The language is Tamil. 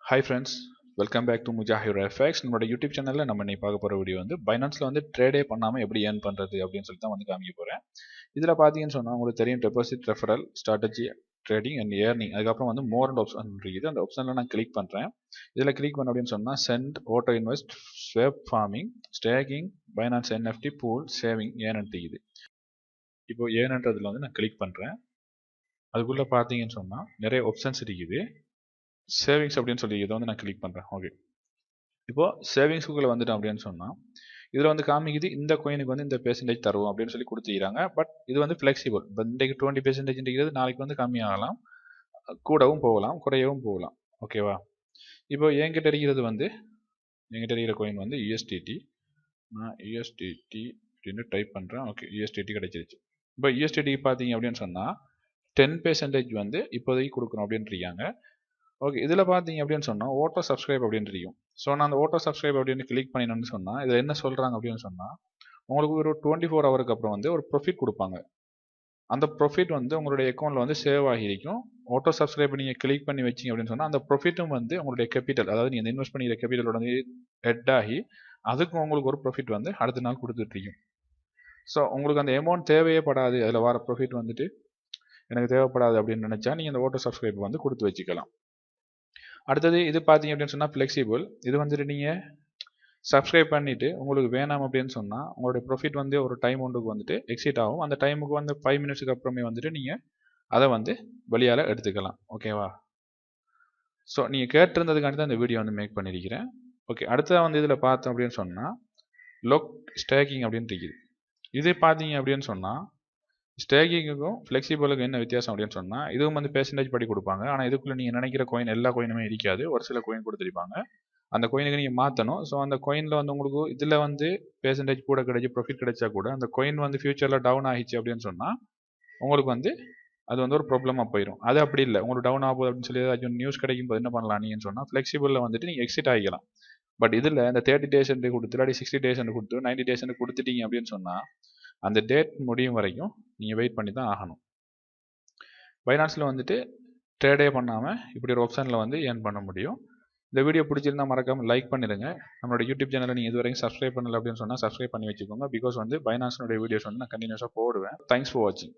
Hi friends, welcome back to Mujahir FX. நம்மளோட யூடியூப் சேனல்ல நம்ம இன்னைக்கு பார்க்க போற வீடியோ வந்து பைனான்ஸ்ல வந்து ட்ரேடே பண்ணாம எப்படி ஏர்ன் பண்றது அப்படின்னு சொல்லி தான் வந்து காமிக்க போறேன். இதுல பாத்தீங்கன்னு சொன்னா உங்களுக்கு தெரியும் deposit referral strategy trading and earning. அதுக்கப்புறம் வந்து மோர் அண்ட் ஆப்ஷன் இருக்குது. அந்த ஆப்ஷன்ல நான் கிளிக் பண்றேன். இதுல கிளிக் பண்ண அப்படின்னு சொன்னா send, auto invest, swap farming, staking, finance NFT, pool, saving, ஏர்ன்ட்டு இது. இப்போ ஏர்ன்றதுல வந்து நான் கிளிக் பண்றேன். அதுக்குள்ள பாத்தீங்கன்னு சொன்னா நிறைய ஆப்ஷன்ஸ் இருக்குது. சேவிங்ஸ் அப்படின்னு சொல்லி இதை வந்து நான் கிளிக் பண்றேன். ஓகே, இப்போ சேவிங்ஸுக்குள்ள வந்துட்டோம் அப்படின்னு சொன்னா இதுல வந்து காமிக்குது இந்த கோயினுக்கு வந்து இந்த பெர்சன்டேஜ் தருவோம் அப்படின்னு சொல்லி கொடுத்துக்கிறாங்க. பட் இது வந்து ஃபிளெக்சிபிள். இன்றைக்கு 20% நாளைக்கு வந்து கம்மியாகலாம், கூடவும் போகலாம், குறையவும் போகலாம். ஓகேவா? இப்போ என்கிட்ட இருக்கிறது வந்து என்கிட்ட இருக்கிற கோயின் வந்து யூஎஸ்டிடி. நான் யூஎஸ்டிடி அப்படின்னு டைப் பண்றேன். ஓகே, யூஎஸ்டிடி கிடைச்சிருச்சு. இப்போ யூஎஸ்டிடி பார்த்தீங்க அப்படின்னு சொன்னா 10% வந்து இப்போதைக்கு கொடுக்கணும் அப்படின்னு இருக்காங்க. ஓகே, இதில் பார்த்தீங்க அப்படின்னு சொன்னால் ஓட்டோ சப்ஸ்கிரைப் அப்படின்னு இருக்கும். ஸோ நான் அந்த ஓட்டோ சப்ஸ்கிரைப் அப்படின்னு கிளிக் பண்ணினேன்னு சொன்னால் இதில் என்ன சொல்கிறாங்க அப்படின்னு சொன்னால் உங்களுக்கு ஒரு 24 ஹவருக்கு அப்புறம் வந்து ஒரு ப்ராஃபிட் கொடுப்பாங்க. அந்த ப்ராஃபிட் வந்து உங்களுடைய அக்கௌண்ட்டில் வந்து சேவ் ஆகியிருக்கும். ஓட்டோ சப்ஸ்கிரைப் நீங்கள் கிளிக் பண்ணி வச்சிங்க அப்படின்னு சொன்னால் அந்த ப்ராஃபிட்டும் வந்து உங்களுடைய கேபிட்டல், அதாவது நீங்கள் இன்வெஸ்ட் பண்ணிக்கிற கேபிட்டலோட வந்து ஹெட் ஆகி அதுக்கு உங்களுக்கு ஒரு ப்ராஃபிட் வந்து அடுத்த நாள் கொடுத்துட்ருக்கும். ஸோ உங்களுக்கு அந்த அமௌண்ட் தேவையே படாது, அதில் வர ப்ராஃபிட் வந்துட்டு எனக்கு தேவைப்படாது அப்படின்னு நினச்சா நீங்கள் அந்த ஓட்டோ சப்ஸ்கிரைப் வந்து கொடுத்து வச்சுக்கலாம். அடுத்தது இது பார்த்தீங்க அப்படின்னு சொன்னால் ஃப்ளெக்சிபிள். இது வந்துட்டு நீங்கள் சப்ஸ்கிரைப் பண்ணிவிட்டு உங்களுக்கு வேணாம் அப்படின்னு சொன்னால் உங்களுடைய ப்ராஃபிட் வந்து ஒரு டைம் ஒன்றுக்கு வந்துட்டு எக்ஸிட் ஆகும். அந்த டைமுக்கு வந்து 5 மினிட்ஸுக்கு அப்புறமே வந்துட்டு நீங்கள் அதை வந்து வெளியால் எடுத்துக்கலாம். ஓகேவா? ஸோ நீங்கள் கேட்டிருந்ததுக்காண்டி தான் இந்த வீடியோ வந்து மேக் பண்ணியிருக்கிறேன். ஓகே, அடுத்ததாக வந்து இதில் பார்த்தோம் அப்படின்னு சொன்னால் லோக் ஸ்டேக்கிங் அப்படின்னு இருக்குது. இது பார்த்தீங்க அப்படின்னு சொன்னால் ஸ்டேக்கிங்குக்கும் ஃப்ளெக்சிபிளுக்கும் என்ன வித்தியாசம் அப்படின்னு சொன்னால் இதுவும் வந்து பெர்சன்டேஜ் படி கொடுப்பாங்க. ஆனால் இதுக்குள்ளே நீங்கள் நினைக்கிற கோயின் எல்லா கோயினுமே இருக்காது. ஒரு சில கோயின் கொடுத்துருப்பாங்க. அந்த கோயினுக்கு நீங்கள் மாற்றணும். ஸோ அந்த கோயினில் வந்து உங்களுக்கு இதில் வந்து பெர்சன்டேஜ் கூட கிடைச்சி ப்ராஃபிட் கிடைச்சா கூட அந்த கோயின் வந்து ஃபியூச்சரில் டவுன் ஆகிடுச்சு அப்படின்னு சொன்னால் உங்களுக்கு வந்து அது வந்து ஒரு ப்ராப்ளமாக போயிடும். அது அப்படி இல்லை. உங்களுக்கு டவுன் ஆகுது அப்படின்னு சொல்லி ஏதாச்சும் நியூஸ் கிடைக்கும் போது என்ன பண்ணலாம் நீங்கள் சொன்னால் ஃப்ளெக்சிபிளில் வந்துட்டு நீங்கள் எக்ஸிட் ஆகிக்கலாம். பட் இதில் இந்த 30 days கொடுத்து இல்லாட்டி 60 days கொடுத்து 90 days கொடுத்துட்டீங்க அப்படின்னு சொன்னால் அந்த டேட் முடியும் வரைக்கும் நீங்கள் வெயிட் பண்ணி தான் ஆகணும். பைனான்ஸில் வந்துட்டு ட்ரேடே பண்ணாமல் இப்படி ஒரு ஆப்ஷனில் வந்து ஏர்ன் பண்ண முடியும். இந்த வீடியோ பிடிச்சிருந்தா மறக்காமல் லைக் பண்ணிடுங்க. நம்மளோட யூடியூப் சேனலை நீங்கள் இதுவரைக்கும் சப்ஸ்கிரைப் பண்ணல அப்படின்னு சொன்னால் சப்ஸ்கிரைப் பண்ணி வச்சுக்கோங்க. பிகாஸ் வந்து பைனான்ஸினுடைய வீடியோஸ் வந்து நான் கண்டினியூஸாக போடுவேன். தேங்க்ஸ் ஃபார் வாட்சிங்.